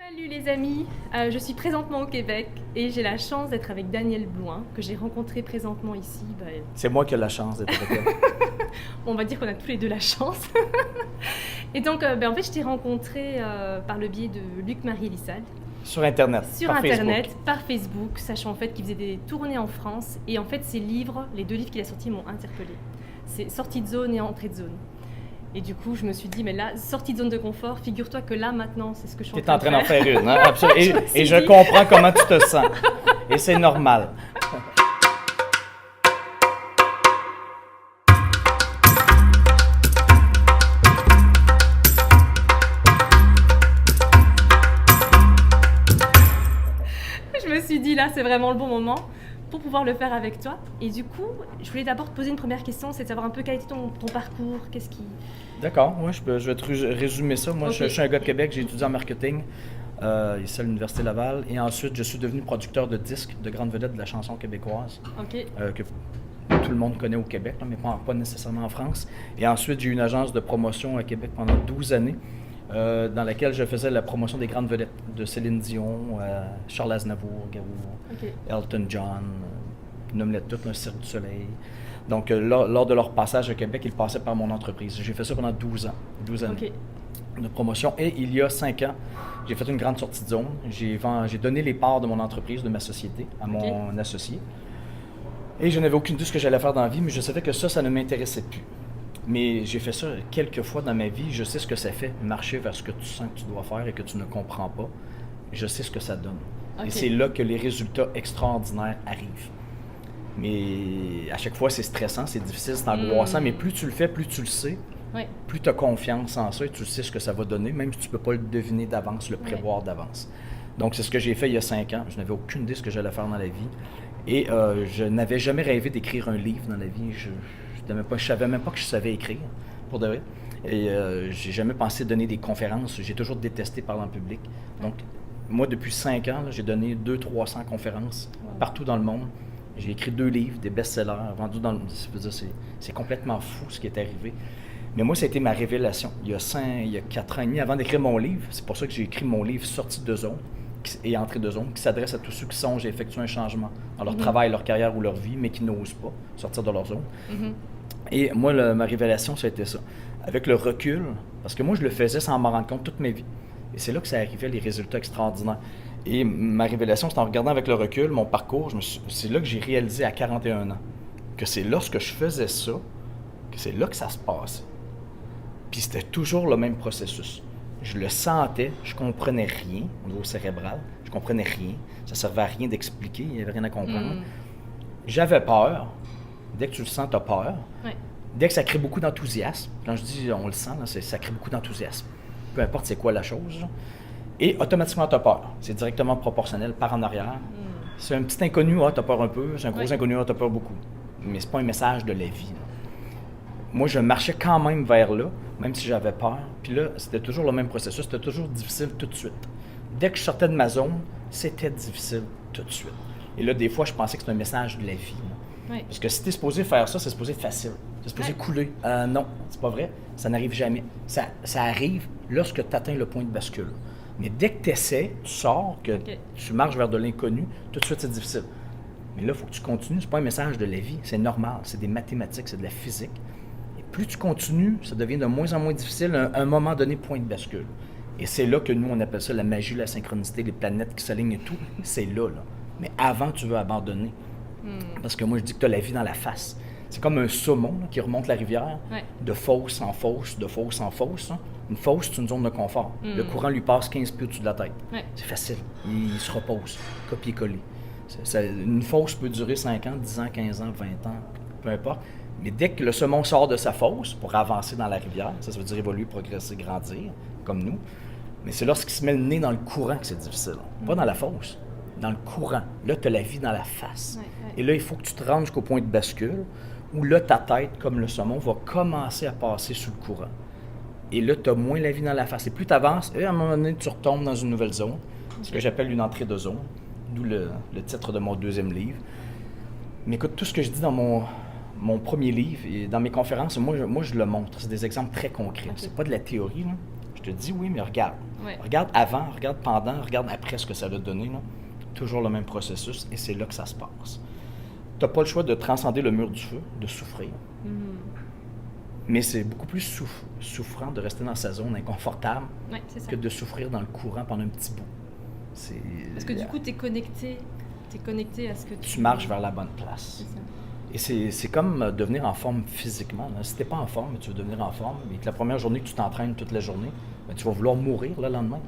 Salut les amis, je suis présentement au Québec et j'ai la chance d'être avec Danielle Blouin que j'ai rencontré présentement ici. C'est moi qui ai la chance d'être avec elle. On va dire qu'on a tous les deux la chance. Et donc en fait je t'ai rencontré par le biais de Luc-Marie Lissal. Sur Internet, Sur par Internet, Facebook. par Facebook, sachant en fait qu'il faisait des tournées en France. Et en fait ses livres, les 2 livres qu'il a sortis m'ont interpellée. C'est Sortie de zone et Entrée de zone. Et du coup, je me suis dit, mais là, sortie de zone de confort, figure-toi que là, maintenant, c'est ce que je suis Tu es en train d'en faire. faire une, hein? Absolument. Je me suis Et je dit. comprends comment tu te sens. Et c'est normal. Je me suis dit, là, c'est vraiment le bon moment pour pouvoir le faire avec toi. Et du coup, je voulais d'abord te poser une première question, c'est de savoir un peu quel était ton parcours, qu'est-ce qui... D'accord, moi je vais te résumer ça. Moi, Ok. je suis un gars de Québec, j'ai étudié en marketing ici à l'Université Laval. Et ensuite, je suis devenu producteur de disques de grandes vedettes de la chanson québécoise, Ok, que tout le monde connaît au Québec, là, mais pas nécessairement en France. Et ensuite, j'ai eu une agence de promotion à Québec pendant 12 années, dans laquelle je faisais la promotion des grandes vedettes de Céline Dion, Charles Aznavour, Garou, ok. Elton John, nomme-les toutes, un Cirque du Soleil. Donc, lors de leur passage à Québec, ils passaient par mon entreprise. J'ai fait ça pendant 12 ans, 12 années de promotion. Et il y a 5 ans, j'ai fait une grande sortie de zone. J'ai donné les parts de mon entreprise, de ma société, à mon associé. Et je n'avais aucune idée de ce que j'allais faire dans la vie, mais je savais que ça ne m'intéressait plus. Mais j'ai fait ça quelques fois dans ma vie. Je sais ce que ça fait, marcher vers ce que tu sens que tu dois faire et que tu ne comprends pas. Je sais ce que ça donne. Ok. Et c'est là que les résultats extraordinaires arrivent. Mais à chaque fois, c'est stressant, c'est difficile, c'est angoissant. Mais plus tu le fais, plus tu le sais, Ouais. plus tu as confiance en ça et tu sais ce que ça va donner, même si tu ne peux pas le deviner d'avance, le prévoir d'avance. Donc, c'est ce que j'ai fait il y a 5 ans. Je n'avais aucune idée de ce que j'allais faire dans la vie. Et je n'avais jamais rêvé d'écrire un livre dans la vie. Je ne savais même pas que je savais écrire, pour de vrai. Et j'ai jamais pensé donner des conférences. J'ai toujours détesté parler en public. Donc, moi, depuis 5 ans, là, j'ai donné 200-300 conférences partout dans le monde. J'ai écrit 2 livres, des best-sellers, vendus dans le... C'est complètement fou ce qui est arrivé. Mais moi, ça a été ma révélation. Il y a 4 ans et demi, avant d'écrire mon livre, c'est pour ça que j'ai écrit mon livre Sortie de zone et Entrée de zone, qui s'adresse à tous ceux qui songent à effectuer un changement dans leur travail, leur carrière ou leur vie, mais qui n'osent pas sortir de leur zone. Et moi, ma révélation, ça a été ça. Avec le recul, parce que moi, je le faisais sans m'en rendre compte toute ma vie. Et c'est là que ça arrivait, les résultats extraordinaires. Et ma révélation, c'est en regardant avec le recul mon parcours, c'est là que j'ai réalisé à 41 ans que c'est lorsque je faisais ça, que c'est là que ça se passait. Puis c'était toujours le même processus. Je le sentais, je comprenais rien au niveau cérébral, je comprenais rien. Ça servait à rien d'expliquer, il n'y avait rien à comprendre. J'avais peur. Dès que tu le sens, tu as peur. Ouais. Dès que ça crée beaucoup d'enthousiasme, quand je dis on le sent, là, ça crée beaucoup d'enthousiasme. Peu importe c'est quoi la chose. Là. Et automatiquement, tu as peur. C'est directement proportionnel par en arrière. C'est un petit inconnu, tu as peur un peu. C'est un gros inconnu, tu as peur beaucoup. Mais c'est pas un message de la vie. Là. Moi, je marchais quand même vers là, même si j'avais peur. Puis là, c'était toujours le même processus. C'était toujours difficile tout de suite. Dès que je sortais de ma zone, c'était difficile tout de suite. Et là, des fois, je pensais que c'était un message de la vie. Là. Ouais. Parce que si tu es supposé faire ça, c'est supposé être facile. C'est supposé couler. Non, c'est pas vrai. Ça n'arrive jamais. Ça arrive lorsque tu atteins le point de bascule. Mais dès que tu essaies, tu sors, que tu marches vers de l'inconnu, tout de suite, c'est difficile. Mais là, il faut que tu continues. C'est pas un message de la vie. C'est normal. C'est des mathématiques, c'est de la physique. Et plus tu continues, ça devient de moins en moins difficile à un moment donné, point de bascule. Et c'est là que nous, on appelle ça la magie, la synchronicité, les planètes qui s'alignent et tout. C'est là. Mais avant, tu veux abandonner. Parce que moi, je dis que tu as la vie dans la face. C'est comme un saumon là, qui remonte la rivière, de fosse en fosse, de fosse en fosse. Hein. Une fosse, c'est une zone de confort. Le courant lui passe 15 pieds au-dessus de la tête. C'est facile. Il se repose, copier-coller. Une fosse peut durer 5 ans, 10 ans, 15 ans, 20 ans, peu importe. Mais dès que le saumon sort de sa fosse pour avancer dans la rivière, ça veut dire évoluer, progresser, grandir, comme nous, mais c'est lorsqu'il se met le nez dans le courant que c'est difficile. Pas dans la fosse, dans le courant. Là, tu as la vie dans la face. Et là, il faut que tu te rendes jusqu'au point de bascule, où là, ta tête, comme le saumon, va commencer à passer sous le courant. Et là, tu as moins la vie dans la face. Et plus tu avances, et à un moment donné, tu retombes dans une nouvelle zone, ce que j'appelle une entrée de zone, d'où le titre de mon 2e livre. Mais écoute, tout ce que je dis dans mon premier livre et dans mes conférences, moi je le montre. C'est des exemples très concrets. C'est pas de la théorie. Là. te dis oui, mais regarde. Ouais. Regarde avant, regarde pendant, regarde après ce que ça a donné. Là. Toujours le même processus et c'est là que ça se passe. Tu n'as pas le choix de transcender le mur du feu, de souffrir. Mais c'est beaucoup plus souffrant de rester dans sa zone inconfortable que de souffrir dans le courant pendant un petit bout. Parce que du coup, tu es connecté à ce que tu marches vers la bonne place. Et c'est comme devenir en forme physiquement. Là. Si tu n'es pas en forme et tu veux devenir en forme, et que la première journée que tu t'entraînes toute la journée, ben, tu vas vouloir mourir le lendemain.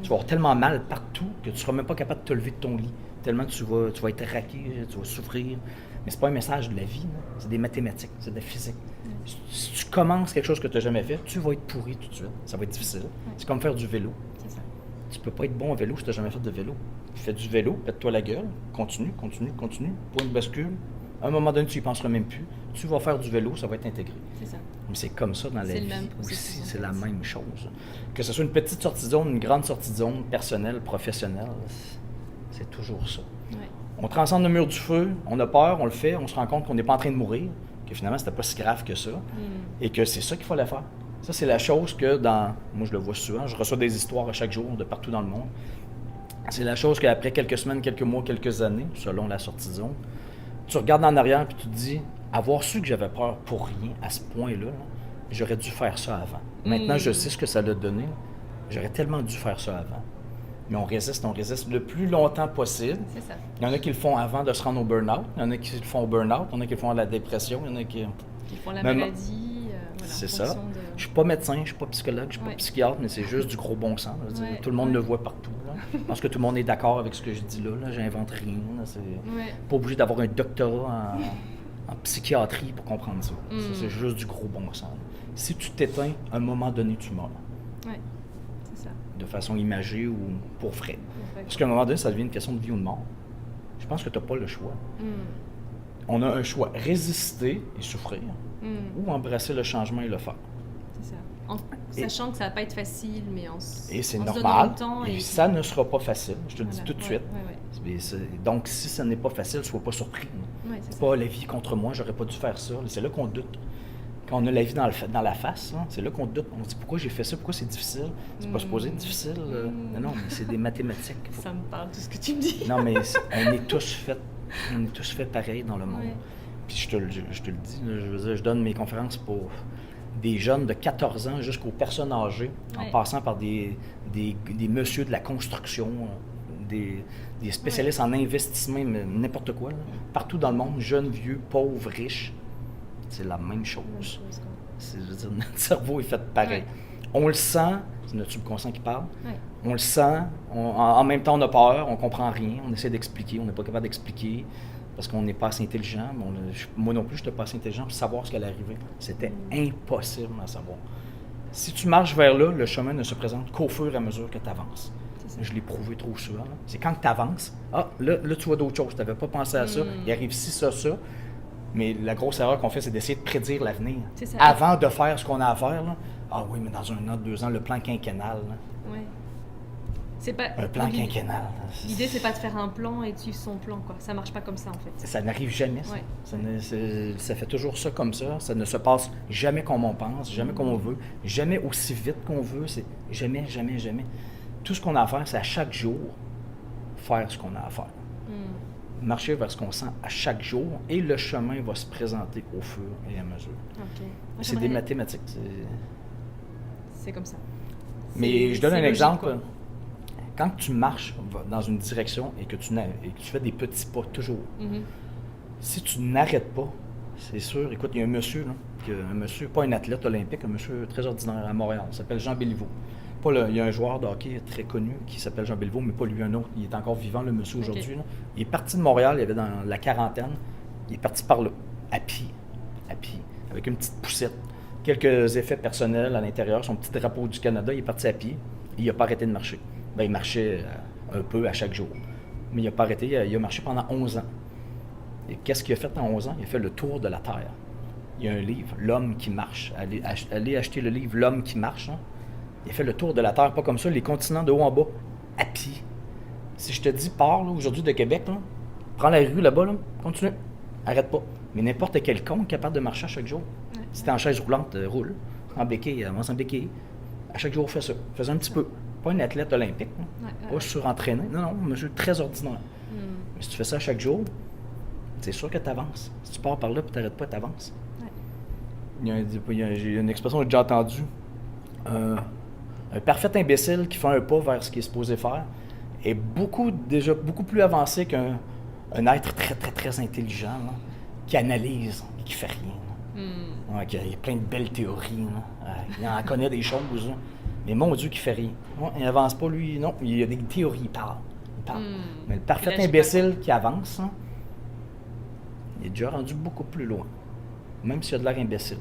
Tu vas avoir tellement mal partout que tu ne seras même pas capable de te lever de ton lit. Tellement tu vas être raqué, tu vas souffrir. Mais c'est pas un message de la vie, là. C'est des mathématiques, c'est de la physique. Si tu commences quelque chose que tu n'as jamais fait, tu vas être pourri tout de suite. Ça va être difficile. C'est comme faire du vélo. C'est ça. Tu peux pas être bon au vélo si tu n'as jamais fait de vélo. Fais du vélo, pète-toi la gueule, continue, point de bascule. À un moment donné, tu n'y penseras même plus. Tu vas faire du vélo, ça va être intégré. C'est ça. Mais c'est comme ça dans la vie aussi, c'est la fait. même chose. Que ce soit une petite sortie de zone, une grande sortie de zone, personnelle, professionnelle, c'est toujours ça. Ouais. On transcende le mur du feu, on a peur, on le fait, on se rend compte qu'on n'est pas en train de mourir, que finalement, c'était pas si grave que ça, et que c'est ça qu'il fallait faire. Ça, c'est la chose que moi, je le vois souvent, je reçois des histoires à chaque jour de partout dans le monde. C'est la chose qu'après quelques semaines, quelques mois, quelques années, selon la sortie de zone, tu regardes en arrière et tu te dis, avoir su que j'avais peur pour rien à ce point-là, là, j'aurais dû faire ça avant. Maintenant, je sais ce que ça l'a donné. J'aurais tellement dû faire ça avant. Mais on résiste le plus longtemps possible. C'est ça. Il y en a qui le font avant de se rendre au burn-out. Il y en a qui le font au burn-out. Il y en a qui le font à la dépression. Il y en a qui font la maladie. Voilà, c'est ça. Je suis pas médecin, je suis pas psychologue, je suis pas psychiatre, mais c'est juste du gros bon sens. Tout le monde le voit partout. Là. Je pense que tout le monde est d'accord avec ce que je dis là. J'invente rien. C'est pas obligé d'avoir un doctorat en psychiatrie pour comprendre ça. Ça, c'est juste du gros bon sens. Si tu t'éteins, à un moment donné, tu meurs. Oui, c'est ça. De façon imagée ou pour vrai. Parce qu'à un moment donné, ça devient une question de vie ou de mort. Je pense que tu n'as pas le choix. On a un choix, résister et souffrir, ou embrasser le changement et le faire. C'est ça. Sachant que ça ne va pas être facile, mais et c'est normal. Et ça ne sera pas facile, je te le dis tout de suite. Ouais. Donc, si ça n'est pas facile, sois pas surpris. C'est pas la vie contre moi, j'aurais pas dû faire ça. C'est là qu'on doute. Quand on a la vie dans la face, là, c'est là qu'on doute. On se dit pourquoi j'ai fait ça, pourquoi c'est difficile. C'est pas supposé être difficile. Non, mais c'est des mathématiques. Ça me parle, tout ce que tu me dis. Non, mais on est tous faits pareil dans le monde. Puis je te le dis, je donne mes conférences pour des jeunes de 14 ans jusqu'aux personnes âgées, en passant par des messieurs de la construction, des spécialistes en investissement, n'importe quoi. Là. Partout dans le monde, jeunes, vieux, pauvres, riches, c'est la même chose. Je veux dire, notre cerveau est fait pareil. On le sent, c'est notre subconscient qui parle. On le sent, en même temps on a peur, on comprend rien, on essaie d'expliquer, on n'est pas capable d'expliquer parce qu'on n'est pas assez intelligent. Moi non plus, je n'étais pas assez intelligent pour savoir ce qui allait arriver. C'était impossible à savoir. Si tu marches vers là, le chemin ne se présente qu'au fur et à mesure que tu avances. Je l'ai prouvé trop souvent. Là. C'est quand tu avances, là tu vois d'autres choses, tu n'avais pas pensé à ça, il arrive ci, ça. Mais la grosse erreur qu'on fait, c'est d'essayer de prédire l'avenir. Avant de faire ce qu'on a à faire. Là. Ah oui, mais dans 1 an, 2 ans, le plan quinquennal. Oui. C'est pas un plan quinquennal. L'idée, c'est pas de faire un plan et de suivre son plan, quoi. Ça marche pas comme ça, en fait. Ça n'arrive jamais, ça. Ça fait toujours ça comme ça. Ça ne se passe jamais comme on pense, jamais comme on veut, jamais aussi vite qu'on veut. C'est jamais. Tout ce qu'on a à faire, c'est à chaque jour faire ce qu'on a à faire. Marcher vers ce qu'on sent à chaque jour et le chemin va se présenter au fur et à mesure. C'est des mathématiques. C'est comme ça. Mais je donne un exemple. Quoi. Quand tu marches dans une direction et que tu fais des petits pas toujours, si tu n'arrêtes pas, c'est sûr. Écoute, il y a un monsieur, pas un athlète olympique, un monsieur très ordinaire à Montréal, il s'appelle Jean Béliveau. Il y a un joueur de hockey très connu qui s'appelle Jean Béliveau, mais pas lui, un autre. Il est encore vivant, le monsieur, aujourd'hui. Là. Il est parti de Montréal, il avait dans la quarantaine. Il est parti par là, à pied, avec une petite poussette. Quelques effets personnels à l'intérieur, son petit drapeau du Canada, il est parti à pied. Et il n'a pas arrêté de marcher. Il marchait un peu à chaque jour. Mais il n'a pas arrêté, il a marché pendant 11 ans. Et qu'est-ce qu'il a fait en 11 ans? Il a fait le tour de la Terre. Il y a un livre, L'homme qui marche. Allez acheter le livre L'homme qui marche. Hein? Il a fait le tour de la Terre, pas comme ça, les continents de haut en bas, à pied. Si je te dis, pars aujourd'hui de Québec, là, prends la rue là-bas, là, continue, arrête pas. Mais n'importe quel con est capable de marcher à chaque jour. Si t'es en chaise roulante, roule. En béquille, avance en béquille. À chaque jour, fais ça. Fais un petit peu. Pas un athlète olympique, pas surentraîné. Non, monsieur très ordinaire. Mais si tu fais ça chaque jour, c'est sûr que tu avances. Si tu pars par là et tu n'arrêtes pas, tu avances. J'ai une expression que j'ai déjà entendue. Un parfait imbécile qui fait un pas vers ce qu'il est supposé faire est déjà beaucoup plus avancé qu'un être très, très, très intelligent là, qui analyse et qui fait rien. Il y a plein de belles théories. Il en connaît des choses. Là. Mais mon Dieu, qui fait rien. Il n'avance pas, lui. Non, il y a des théories, il parle. Mais le parfait imbécile qui avance, hein, il est déjà rendu beaucoup plus loin. Même s'il a de l'air imbécile.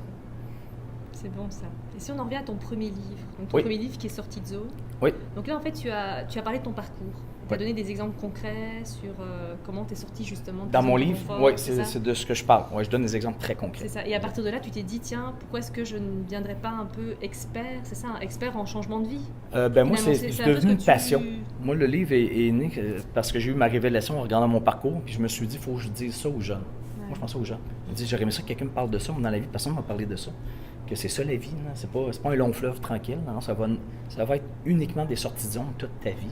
C'est bon ça. Et si on en revient à ton premier livre, donc ton premier livre qui est sorti de zone. Oui. Donc là en fait tu as parlé de ton parcours. Tu as donné des exemples concrets sur comment tu es sorti justement de dans mon livre. Oui, c'est de ce que je parle. Oui, je donne des exemples très concrets. C'est ça. Et à partir de là, tu t'es dit tiens, pourquoi est-ce que je ne deviendrais pas un peu expert, c'est ça, un expert en changement de vie? Moi, c'est devenu une passion. Moi, le livre est né parce que j'ai eu ma révélation en regardant mon parcours, puis je me suis dit, il faut que je dise ça aux jeunes. Moi, je pense ça aux gens. Je me dis, j'aurais aimé ça que quelqu'un me parle de ça, mais dans la vie, personne ne m'a parlé de ça. Que c'est ça la vie, là. C'est pas un long fleuve tranquille, non, ça va être uniquement des sorties de zone toute ta vie.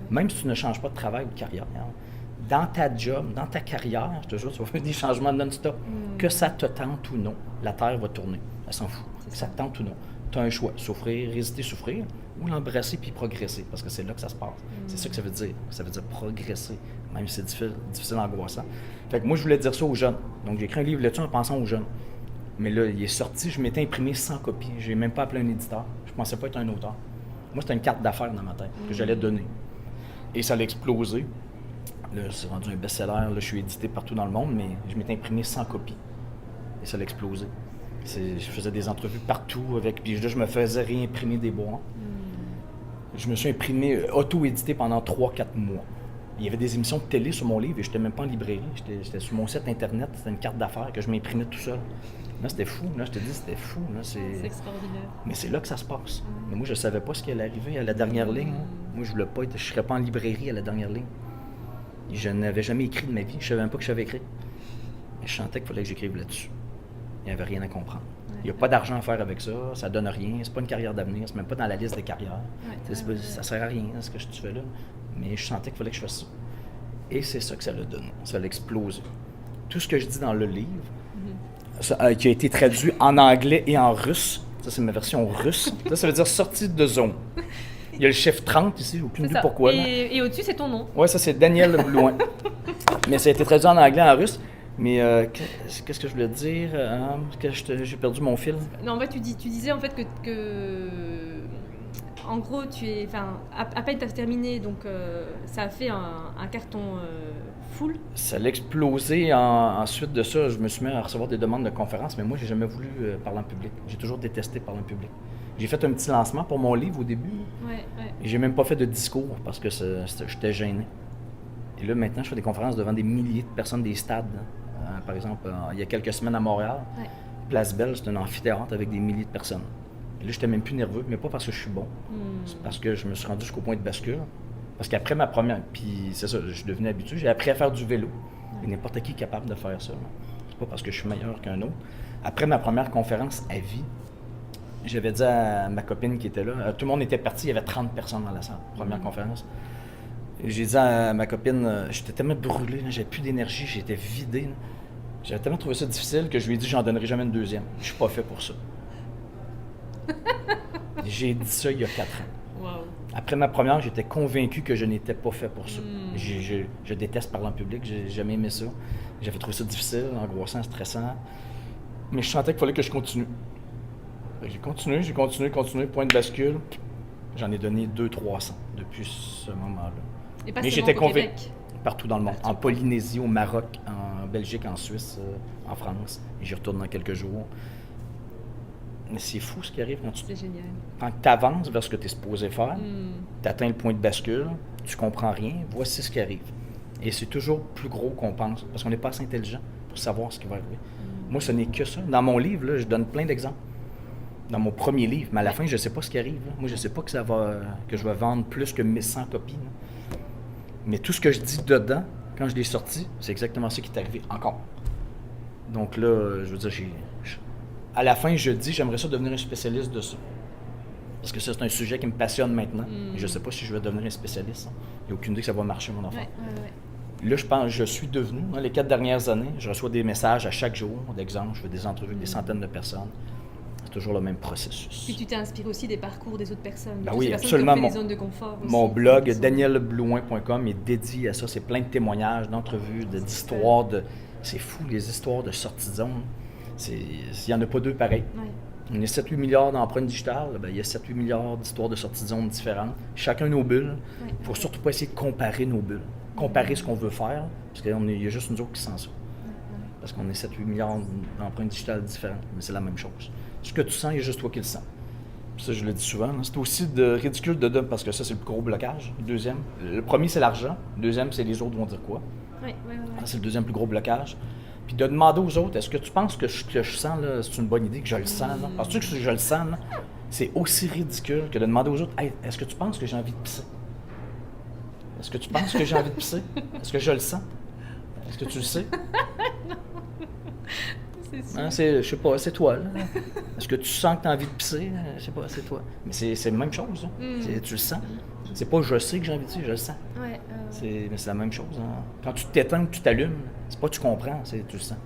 Même si tu ne changes pas de travail ou de carrière. Dans ta job, dans ta carrière, je te jure, tu vas faire des changements non-stop. Que ça te tente ou non, la Terre va tourner. Elle s'en fout. Que ça te tente ou non. Tu as un choix, souffrir, résister, souffrir, ou l'embrasser puis progresser, parce que c'est là que ça se passe. C'est ça que ça veut dire. Ça veut dire progresser, même si c'est difficile, angoissant. Fait que moi, je voulais dire ça aux jeunes. Donc, j'ai écrit un livre là-dessus en pensant aux jeunes. Mais là, il est sorti, je m'étais imprimé 100 copies. Je n'ai même pas appelé un éditeur. Je ne pensais pas être un auteur. Moi, c'était une carte d'affaires dans ma tête que j'allais donner. Et ça a explosé. Là, c'est rendu un best-seller. Là, je suis édité partout dans le monde, mais je m'étais imprimé 100 copies. Et ça a explosé. Je faisais des entrevues partout avec. Puis là, je me faisais réimprimer des bois. Je me suis imprimé, auto-édité pendant 3-4 mois. Il y avait des émissions de télé sur mon livre et je n'étais même pas en librairie. J'étais sur mon site internet, c'était une carte d'affaires que je m'imprimais tout seul. Là, c'était fou. Là, je te dis, c'était fou. Là, c'est extraordinaire. Mais c'est là que ça se passe. Mais moi, je ne savais pas ce qui allait arriver à la dernière ligne. Moi, je voulais pas être... Je ne serais pas en librairie à la dernière ligne. Et je n'avais jamais écrit de ma vie. Je ne savais même pas que je savais écrire. Et je sentais qu'il fallait que j'écrive là-dessus. Il n'y avait rien à comprendre. Il n'y a pas d'argent à faire avec ça, ça donne rien, c'est pas une carrière d'avenir, c'est même pas dans la liste des carrières. Ça sert à rien, ce que tu fais là. Mais je sentais qu'il fallait que je fasse ça. Et c'est ça que ça l'a donné, ça l'a explosé. Tout ce que je dis dans le livre, qui a été traduit en anglais et en russe, ça c'est ma version russe, ça veut dire sortie de zone. Il y a le chiffre 30 ici, aucune idée pourquoi. Et au-dessus, c'est ton nom. Oui, ça c'est Daniel Blouin. Mais ça a été traduit en anglais et en russe. Mais qu'est-ce que je voulais dire? J'ai perdu mon fil. Non, en fait, tu disais en fait que en gros, à peine tu as terminé, donc ça a fait un carton full. Ça l'a explosé. Ensuite de ça, je me suis mis à recevoir des demandes de conférences, mais moi, j'ai jamais voulu parler en public. J'ai toujours détesté parler en public. J'ai fait un petit lancement pour mon livre au début. Et j'ai même pas fait de discours parce que j'étais gêné. Et là, maintenant, je fais des conférences devant des milliers de personnes, des stades. Par exemple, il y a quelques semaines à Montréal, Place Belle, c'est un amphithéâtre avec des milliers de personnes. Et là, j'étais même plus nerveux, mais pas parce que je suis bon. C'est parce que je me suis rendu jusqu'au point de bascule. Parce qu'après ma première... Puis c'est ça, je suis devenu habitué. J'ai appris à faire du vélo. Et n'importe qui est capable de faire ça. C'est pas parce que je suis meilleur qu'un autre. Après ma première conférence à vie, j'avais dit à ma copine qui était là, tout le monde était parti, il y avait 30 personnes dans la salle, première conférence. J'ai dit à ma copine, j'étais tellement brûlé, j'avais plus d'énergie, j'étais vidé. Là. J'avais tellement trouvé ça difficile que je lui ai dit j'en donnerai jamais une deuxième. Je suis pas fait pour ça. J'ai dit ça il y a 4 ans. Wow. Après ma première, j'étais convaincu que je n'étais pas fait pour ça. Je déteste parler en public, j'ai jamais aimé ça. J'avais trouvé ça difficile, angoissant, stressant. Mais je sentais qu'il fallait que je continue. J'ai continué, point de bascule. J'en ai donné 200-300 depuis ce moment-là. Et pas mais seulement j'étais au Québec. Partout dans le monde. En Polynésie, au Maroc, en Belgique, en Suisse, en France. Et j'y retourne dans quelques jours. Mais c'est fou ce qui arrive quand C'est génial. Quand tu avances vers ce que tu es supposé faire, tu atteins le point de bascule, tu comprends rien, voici ce qui arrive. Et c'est toujours plus gros qu'on pense, parce qu'on n'est pas assez intelligent pour savoir ce qui va arriver. Moi, ce n'est que ça. Dans mon livre, là, je donne plein d'exemples. Dans mon premier livre, mais à la fin, je ne sais pas ce qui arrive. Là. Moi, je ne sais pas que je vais vendre plus que 1100 copies. Là. Mais tout ce que je dis dedans, quand je l'ai sorti, c'est exactement ça qui est arrivé encore. Donc là, je veux dire, à la fin, je dis, j'aimerais ça devenir un spécialiste de ça. Parce que ça, c'est un sujet qui me passionne maintenant. Et je ne sais pas si je vais devenir un spécialiste. Il n'y a aucune idée que ça va marcher, mon enfant. Là, je pense, je suis devenu, dans les 4 dernières années, je reçois des messages à chaque jour, d'exemple, je fais des entrevues avec des centaines de personnes. C'est toujours le même processus. Puis tu t'es inspiré aussi des parcours des autres personnes. Ben oui, absolument. Des zones de confort aussi, mon blog, danielblouin.com, est dédié à ça. C'est plein de témoignages, d'entrevues, d'histoires. C'est fou, les histoires de sorties de zone. Il n'y en a pas deux pareils. Ouais. On est 7-8 milliards d'empreintes digitales, ben, il y a 7-8 milliards d'histoires de sorties de zone différentes. Chacun nos bulles. Il ne faut surtout pas essayer de comparer nos bulles. Comparer ce qu'on veut faire, parce qu'il y a juste nous autres qui sent ça. Parce qu'on est 7-8 milliards d'empreintes digitales différentes, mais c'est la même chose. Ce que tu sens, il y a juste toi qui le sens. Puis ça, je le dis souvent, hein, c'est aussi ridicule de parce que ça, c'est le plus gros blocage. Le deuxième. Le premier, c'est l'argent. Le deuxième, c'est les autres vont dire quoi. C'est le deuxième plus gros blocage. Puis de demander aux autres, est-ce que tu penses que je sens, là, c'est une bonne idée, que je le sens, là? Penses-tu que je le sens, là? C'est aussi ridicule que de demander aux autres, hey, est-ce que tu penses que j'ai envie de pisser? Est-ce que tu penses que j'ai envie de pisser? Est-ce que je le sens? Est-ce que tu le sais? Hein, je sais pas, c'est toi, là. Est-ce que tu sens que tu as envie de pisser? Je sais pas, c'est toi. Mais c'est la même chose, hein. Tu le sens. C'est pas je sais que j'ai envie de pisser, je le sens. Mais c'est la même chose. Hein. Quand tu t'éteins, tu t'allumes, c'est pas tu comprends, c'est tu le sens.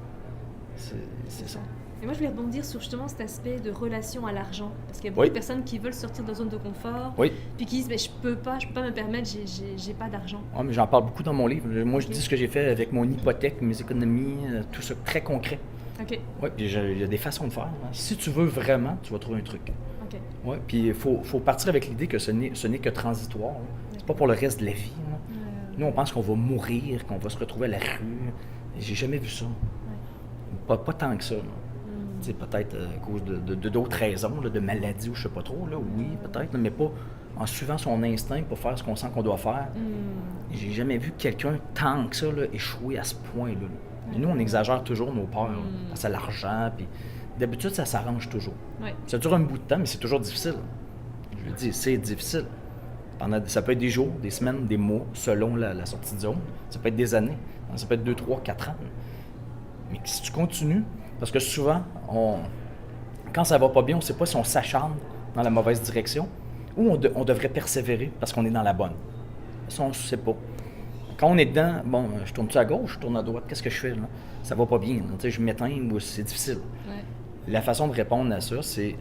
C'est ça. Et moi, je voulais rebondir sur justement cet aspect de relation à l'argent. Parce qu'il y a beaucoup de personnes qui veulent sortir de la zone de confort, puis qui disent, je peux pas me permettre, j'ai pas d'argent. Ah, mais j'en parle beaucoup dans mon livre. Moi, je dis ce que j'ai fait avec mon hypothèque, mes économies, tout ça, très concret. Oui, puis il y a des façons de faire. Hein. Si tu veux vraiment, tu vas trouver un truc. Oui, puis il faut partir avec l'idée que ce n'est que transitoire. C'est pas pour le reste de la vie. Nous, on pense qu'on va mourir, qu'on va se retrouver à la rue. J'ai jamais vu ça. Pas tant que ça. Peut-être à cause de d'autres raisons, là, de maladies ou je sais pas trop. Là, oui, peut-être, mais pas en suivant son instinct pour faire ce qu'on sent qu'on doit faire. J'ai jamais vu quelqu'un tant que ça là, échouer à ce point-là. Et nous, on exagère toujours nos peurs. Parce à l'argent, puis d'habitude, ça s'arrange toujours. Ça dure un bout de temps, mais c'est toujours difficile. Je le dis, c'est difficile. Ça peut être des jours, des semaines, des mois, selon la sortie de zone. Ça peut être des années. Ça peut être 2, 3, 4 ans. Mais si tu continues, parce que souvent, quand ça va pas bien, on ne sait pas si on s'acharne dans la mauvaise direction ou on devrait persévérer parce qu'on est dans la bonne. Ça, on ne sait pas. Quand on est dedans, bon, je tourne-tu à gauche, je tourne à droite, qu'est-ce que je fais là? Ça va pas bien. Je m'éteins ou c'est difficile. La façon de répondre à ça, c'est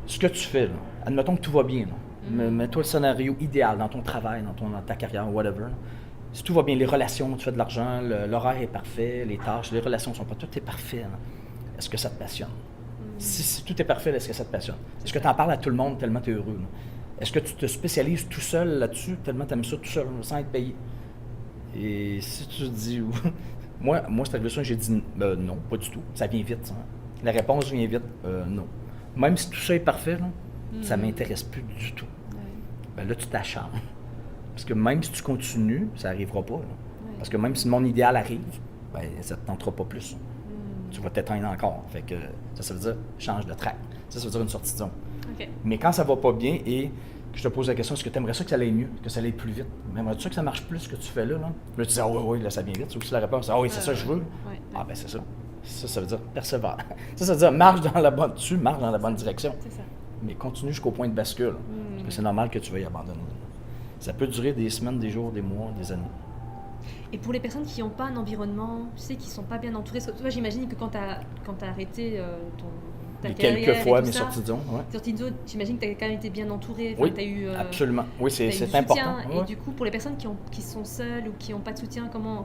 ce que tu fais. Là. Admettons que tout va bien. Mets-toi le scénario idéal dans ton travail, dans ta carrière, whatever. Là. Si tout va bien, les relations, tu fais de l'argent, l'horaire est parfait, les tâches, les relations sont pas... Tout est parfait. Là. Est-ce que ça te passionne? Si tout est parfait, est-ce que ça te passionne? Est-ce que tu en parles à tout le monde tellement tu es heureux? Là? Est-ce que tu te spécialises tout seul là-dessus, tellement tu aimes ça tout seul, sans être payé? Et si tu te dis... moi, c'est arrivé ça, j'ai dit non, pas du tout. Ça vient vite. Ça. La réponse vient vite, non. Même si tout ça est parfait, là, ça ne m'intéresse plus du tout. Ben là, tu t'acharnes. Parce que même si tu continues, ça n'arrivera pas. Là. Parce que même si mon idéal arrive, ben, ça ne te tentera pas plus. Tu vas t'éteindre encore. Fait que ça veut dire change de track. Ça veut dire une sortie de zone. Mais quand ça va pas bien et que je te pose la question, est-ce que tu aimerais ça que ça aille mieux, que ça aille plus vite? Mais aimerais-tu ça que ça marche plus ce que tu fais là? Là tu dis, oui, là, ça vient vite. C'est aussi la réponse. Ah oui, c'est ça que je veux. Ah ben c'est ça. Ça veut dire persévère. Ça veut dire marche dans la bonne. Tu marches dans la bonne direction. C'est ça. Mais continue jusqu'au point de bascule. Parce que c'est normal que tu veuilles abandonner. Ça peut durer des semaines, des jours, des mois, des années. Et pour les personnes qui n'ont pas un environnement, tu sais, qui ne sont pas bien entourées, toi, j'imagine que quand tu as arrêté ta carrière quelques fois et tout mes ça, sorties de zone, sorties de zone, j'imagine que tu as quand même été bien entouré. Oui, t'as eu, absolument. Oui, c'est soutien, important. Et du coup, pour les personnes qui sont seules ou qui n'ont pas de soutien, comment...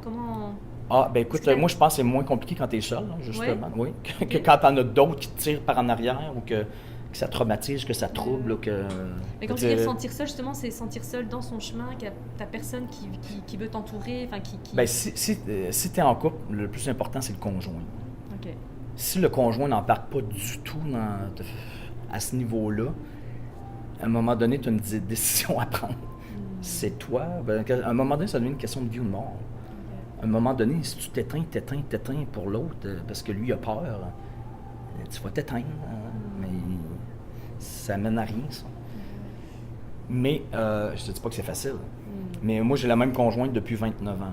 Ah, ben écoute, moi je pense que c'est moins compliqué quand tu es seul, justement, que quand tu en as d'autres qui te tirent par en arrière ou que ça traumatise, que ça trouble. Mais quand tu dis sentir seul, justement, c'est sentir seul dans son chemin, qu'il n'y a ta personne qui veut t'entourer, enfin qui... Ben, si tu es en couple, le plus important, c'est le conjoint. Si le conjoint n'embarque pas du tout à ce niveau-là, à un moment donné, tu as une décision à prendre. C'est toi. Ben, à un moment donné, ça devient une question de vie ou de mort. À un moment donné, si tu t'éteins pour l'autre, parce que lui a peur, tu vas t'éteindre. Mais ça mène à rien, ça. Mais je te dis pas que c'est facile. Mais moi, j'ai la même conjointe depuis 29 ans.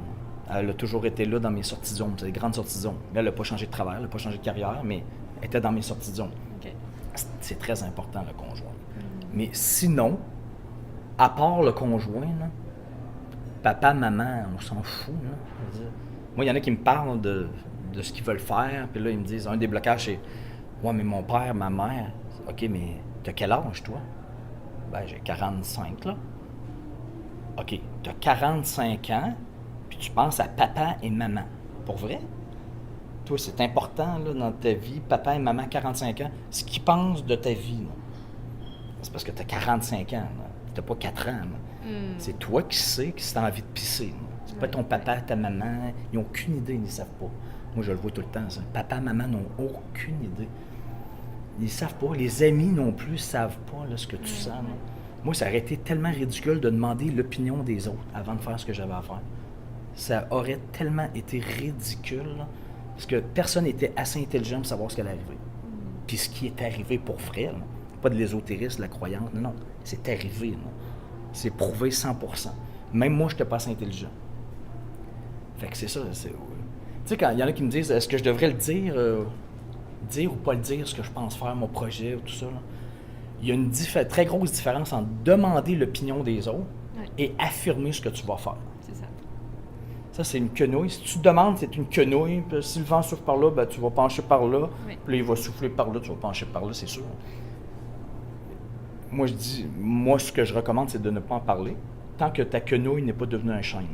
Elle a toujours été là dans mes sorties de zone, c'est des grandes sorties de zone. Là, elle n'a pas changé de travail, elle n'a pas changé de carrière, mais elle était dans mes sorties de zone. C'est très important, le conjoint. Mais sinon, à part le conjoint, là, papa, maman, on s'en fout. Là. Je veux dire, moi, il y en a qui me parlent de ce qu'ils veulent faire, puis là, ils me disent, un des blocages, c'est « Ouais, mais mon père, ma mère, OK, mais t'as quel âge, toi? » Ben, j'ai 45, là. OK, t'as 45 ans, puis tu penses à papa et maman. Pour vrai? Toi, c'est important, là, dans ta vie, papa et maman, 45 ans, ce qu'ils pensent de ta vie, là. C'est parce que t'as 45 ans, là. T'as pas 4 ans, là. C'est toi qui sais que t'as envie de pisser, là. C'est pas ton papa, ta maman, ils n'ont aucune idée, ils ne savent pas. Moi, je le vois tout le temps, ça. Papa, maman n'ont aucune idée. Ils ne savent pas. Les amis non plus ne savent pas là, ce que tu sens. Là. Moi, ça aurait été tellement ridicule de demander l'opinion des autres avant de faire ce que j'avais à faire. Ça aurait tellement été ridicule, là, parce que personne n'était assez intelligent pour savoir ce qui allait arriver. Puis ce qui est arrivé pour vrai, là, pas de l'ésotérisme, de la croyance, non, c'est arrivé. Là. C'est prouvé 100%. Même moi, je n'étais pas assez intelligent. Fait que c'est ça. Tu sais, quand il y en a qui me disent, est-ce que je devrais le dire ou pas le dire, ce que je pense faire, mon projet, ou tout ça, là. Il y a une très grosse différence entre demander l'opinion des autres et affirmer ce que tu vas faire. C'est ça. Ça, c'est une quenouille. Si tu demandes, c'est une quenouille. Puis si le vent souffle par là, ben, tu vas pencher par là. Oui. Puis là, il va souffler par là, tu vas pencher par là, c'est sûr. Moi, je dis, moi, ce que je recommande, c'est de ne pas en parler tant que ta quenouille n'est pas devenue un chêne.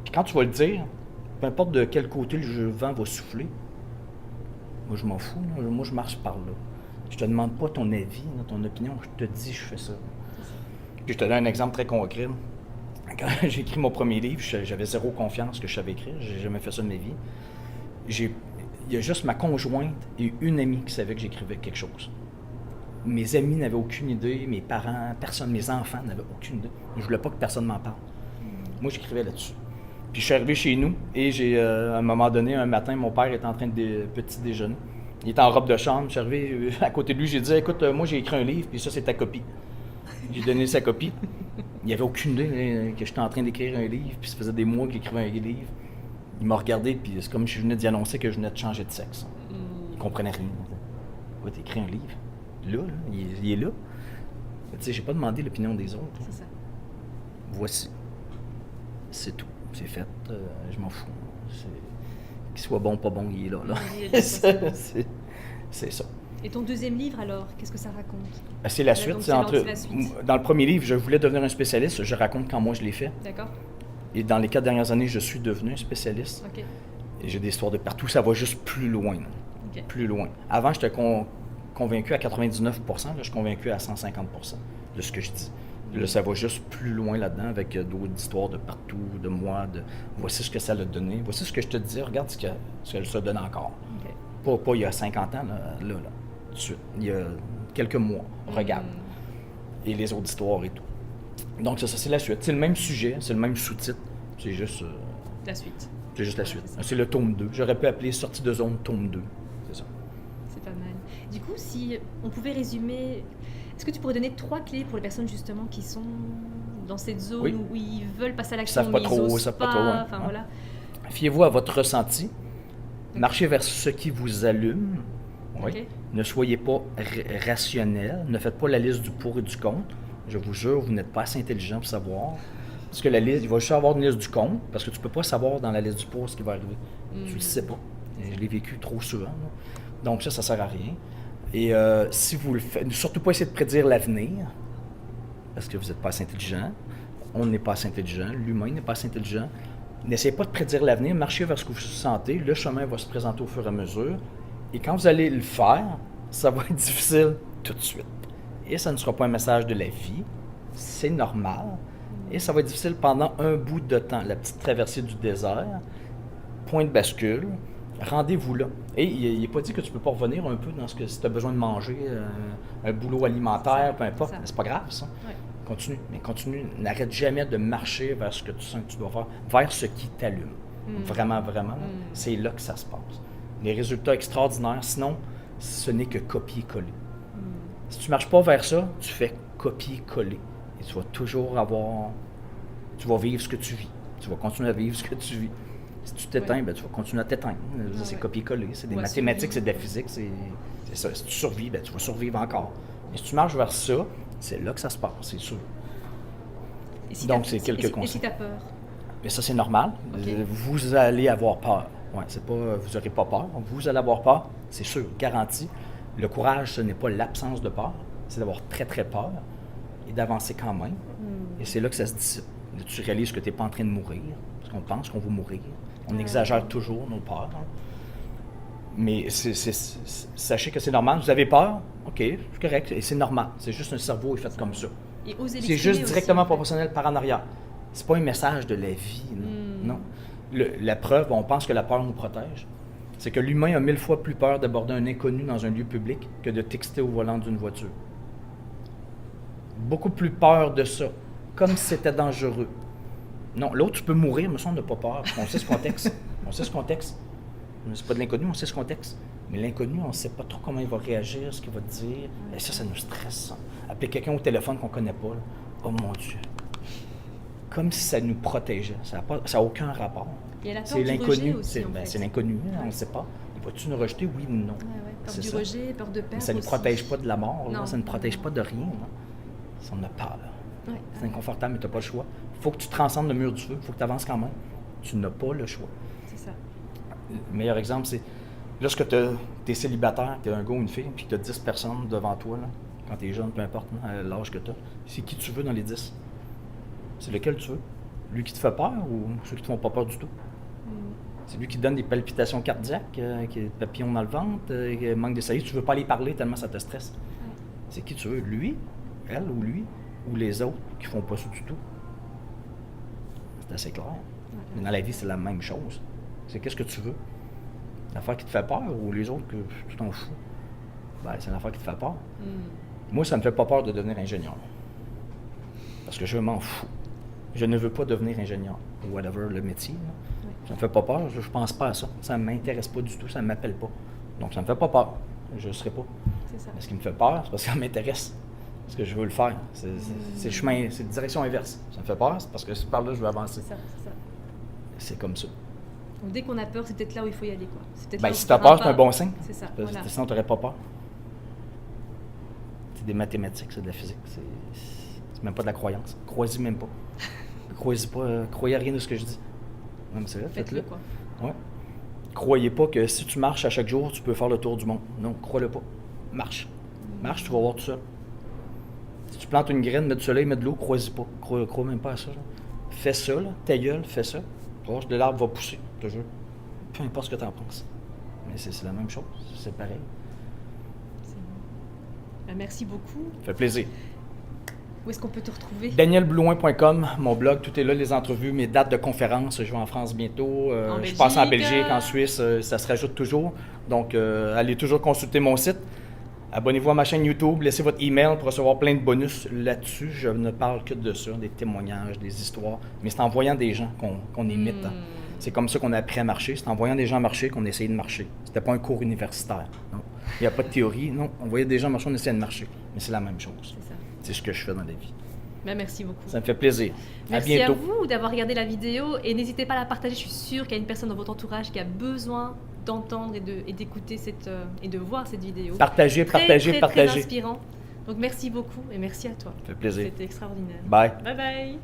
Puis quand tu vas le dire, peu importe de quel côté le vent va souffler, moi, je m'en fous. Là. Moi, je marche par là. Je te demande pas ton avis, ton opinion. Je te dis, je fais ça. Puis je te donne un exemple très concret. Quand j'ai écrit mon premier livre, j'avais zéro confiance que je savais écrire. J'ai jamais fait ça de ma vie. Il y a juste ma conjointe et une amie qui savait que j'écrivais quelque chose. Mes amis n'avaient aucune idée, mes parents, personne, mes enfants n'avaient aucune idée. Je voulais pas que personne m'en parle. Moi, j'écrivais là-dessus. Puis je suis arrivé chez nous et à un moment donné, un matin, mon père était en train de petit déjeuner. Il était en robe de chambre. Je suis arrivé à côté de lui, j'ai dit, écoute, moi j'ai écrit un livre, puis ça c'est ta copie. J'ai donné sa copie. Il n'avait aucune idée que j'étais en train d'écrire un livre, puis ça faisait des mois qu'il écrivait un livre. Il m'a regardé, puis c'est comme si je venais d'y annoncer que je venais de changer de sexe. Il comprenait rien. Ouais, t'as écrit un livre? Là, il est là. Tu sais, j'ai pas demandé l'opinion des autres. C'est ça. Voici. C'est tout. C'est fait. Je m'en fous. Qu'il soit bon ou pas bon, il est là. C'est ça. Et ton deuxième livre, alors, qu'est-ce que ça raconte? C'est la suite. La suite. Dans le premier livre, je voulais devenir un spécialiste. Je raconte quand moi je l'ai fait. D'accord. Et dans les 4 dernières années, je suis devenu un spécialiste. OK. Et j'ai des histoires de partout. Ça va juste plus loin. OK. Plus loin. Avant, j'étais convaincu à 99%. Là, je suis convaincu à 150% de ce que je dis. Là, ça va juste plus loin là-dedans avec d'autres histoires de partout, de moi, de voici ce que ça a donné, voici ce que je te dis, regarde ce que ça donne encore. Okay. Pas il y a 50 ans, là, tout de suite. Il y a quelques mois, regarde. Et les autres histoires et tout. Donc ça, c'est la suite. C'est le même sujet, c'est le même sous-titre, c'est juste... la suite. C'est juste la suite. C'est le tome 2. J'aurais pu appeler Sortie de zone tome 2. C'est ça. C'est pas mal. Du coup, si on pouvait résumer... Est-ce que tu pourrais donner 3 clés pour les personnes justement qui sont dans cette zone où ils veulent passer à l'action, mais ils osent pas, enfin voilà. Fiez-vous à votre ressenti. Marchez vers ce qui vous allume. Oui. Okay. Ne soyez pas rationnel. Ne faites pas la liste du pour et du contre. Je vous jure, vous n'êtes pas assez intelligent pour savoir. Parce que la liste, il va juste avoir une liste du contre, parce que tu ne peux pas savoir dans la liste du pour ce qui va arriver. Tu ne le sais pas. Je l'ai vécu trop souvent. Là. Donc ça ne sert à rien. Et si vous le faites, surtout pas essayer de prédire l'avenir, parce que vous n'êtes pas assez intelligent, on n'est pas assez intelligent, l'humain n'est pas assez intelligent. N'essayez pas de prédire l'avenir, marchez vers ce que vous sentez, le chemin va se présenter au fur et à mesure, et quand vous allez le faire, ça va être difficile tout de suite. Et ça ne sera pas un message de la vie, c'est normal, et ça va être difficile pendant un bout de temps, la petite traversée du désert, point de bascule, rendez-vous là. Et il n'est pas dit que tu ne peux pas revenir un peu dans ce que si tu as besoin de manger, un boulot alimentaire, peu importe. C'est pas grave, ça. Ouais. Continue. Mais continue. N'arrête jamais de marcher vers ce que tu sens que tu dois faire, vers ce qui t'allume. Vraiment, vraiment. C'est là que ça se passe. Les résultats extraordinaires, sinon, ce n'est que copier-coller. Si tu ne marches pas vers ça, tu fais copier-coller. Et tu vas toujours avoir... Tu vas vivre ce que tu vis. Tu vas continuer à vivre ce que tu vis. Si tu t'éteins, ben, tu vas continuer à t'éteindre. C'est copier-coller, c'est des mathématiques, c'est de la physique, c'est ça. Si tu survis, ben, tu vas survivre encore. Et si tu marches vers ça, c'est là que ça se passe, c'est sûr. Donc, c'est quelques conseils. Et si tu as peur? Mais ça, c'est normal. Okay. Vous allez avoir peur. Ouais, c'est pas, vous n'aurez pas peur. Vous allez avoir peur, c'est sûr, garanti. Le courage, ce n'est pas l'absence de peur, c'est d'avoir très, très peur et d'avancer quand même. Et c'est là que ça se dissipe. Là, tu réalises que tu n'es pas en train de mourir, parce qu'on pense qu'on va mourir. On exagère toujours nos peurs. Hein. Mais sachez que c'est normal. Vous avez peur, OK, c'est correct, et c'est normal. C'est juste un cerveau est fait comme ça. Et oser c'est juste directement aussi, proportionnel par en arrière. C'est pas un message de la vie, non. La preuve, on pense que la peur nous protège. C'est que l'humain a 1000 fois plus peur d'aborder un inconnu dans un lieu public que de texter au volant d'une voiture. Beaucoup plus peur de ça, comme si c'était dangereux. Non, l'autre, tu peux mourir, mais ça, on n'a pas peur. On sait ce qu'on texte. On sait ce qu'on texte. C'est pas de l'inconnu, on sait ce qu'on texte. Mais l'inconnu, on ne sait pas trop comment il va réagir, ce qu'il va te dire. Et ça nous stresse. Ça. Appeler quelqu'un au téléphone qu'on ne connaît pas, là. Oh mon Dieu. Comme si ça nous protégeait. Ça n'a aucun rapport. C'est l'inconnu. C'est l'inconnu, on ne sait pas. Vas-tu nous rejeter, oui ou non? Peur du rejet, peur de perdre. Mais ça ne nous protège pas de la mort, là. Ça ne nous protège pas de rien. Là. Ça, on a peur. C'est inconfortable, mais tu n'as pas le choix. Il faut que tu transcendes le mur du feu, il faut que tu avances quand même. Tu n'as pas le choix. C'est ça. Le meilleur exemple, c'est lorsque tu es célibataire, tu es un gars ou une fille, puis tu as 10 personnes devant toi, là, quand tu es jeune, peu importe l'âge que tu as, c'est qui tu veux dans les 10? C'est lequel tu veux? Lui qui te fait peur ou ceux qui te font pas peur du tout? C'est lui qui te donne des palpitations cardiaques, qui a des papillons dans le ventre, qui manque de salive. Tu veux pas aller parler tellement ça te stresse. C'est qui tu veux? Lui, elle ou lui, ou les autres qui font pas ça du tout? C'est assez clair. Mais dans la vie, c'est la même chose. C'est qu'est-ce que tu veux? L'affaire qui te fait peur ou les autres que tu t'en fous? Ben, c'est l'affaire qui te fait peur. Moi, ça me fait pas peur de devenir ingénieur. Parce que je m'en fous. Je ne veux pas devenir ingénieur, ou whatever le métier. Ça me fait pas peur, je pense pas à ça. Ça ne m'intéresse pas du tout, ça ne m'appelle pas. Donc ça me fait pas peur, je ne serai pas. C'est ça. Mais ce qui me fait peur, c'est parce que ça m'intéresse. Parce que je veux le faire. C'est le chemin, c'est la direction inverse. Ça me fait peur, c'est parce que par là, je veux avancer. C'est ça. C'est comme ça. Donc dès qu'on a peur, c'est peut-être là où il faut y aller, quoi. Si tu as peur, c'est un bon signe. C'est ça. Sinon, tu n'aurais pas peur. C'est des mathématiques, c'est de la physique. C'est même pas de la croyance. Croyez-y même pas. Croyez pas. Croyez à rien de ce que je dis. Non, mais c'est vrai, faites-le, quoi. Ouais. Croyez pas que si tu marches à chaque jour, tu peux faire le tour du monde. Non, crois-le pas. Marche. Marche, tu vas voir tout ça. Si tu plantes une graine, mets du soleil, mets de l'eau, crois-y pas. Crois même pas à ça. Là. Fais ça, là. Ta gueule, fais ça. Proche de l'arbre va pousser, je te jure. Peu importe ce que tu en penses. Mais c'est la même chose. C'est pareil. C'est bon. Merci beaucoup. Ça fait plaisir. Où est-ce qu'on peut te retrouver? DanielBlouin.com, mon blog, tout est là, les entrevues, mes dates de conférences. Je vais en France bientôt. Je passe en Belgique, en Suisse, ça se rajoute toujours. Donc, allez toujours consulter mon site. Abonnez-vous à ma chaîne YouTube, laissez votre email pour recevoir plein de bonus là-dessus. Je ne parle que de ça, des témoignages, des histoires. Mais c'est en voyant des gens qu'on imite. Hein. C'est comme ça qu'on a appris à marcher. C'est en voyant des gens marcher qu'on essayait de marcher. C'était pas un cours universitaire. Non. Il n'y a pas de théorie. Non, on voyait des gens marcher, on essayait de marcher. Mais c'est la même chose. C'est ça. C'est ce que je fais dans la vie. Ben, merci beaucoup. Ça me fait plaisir. Merci à bientôt. À vous d'avoir regardé la vidéo et n'hésitez pas à la partager. Je suis sûre qu'il y a une personne dans votre entourage qui a besoin d'entendre et d'écouter et de voir cette vidéo. Partagez. Très inspirant. Donc merci beaucoup et merci à toi. Ça fait plaisir. C'était extraordinaire. Bye. Bye bye.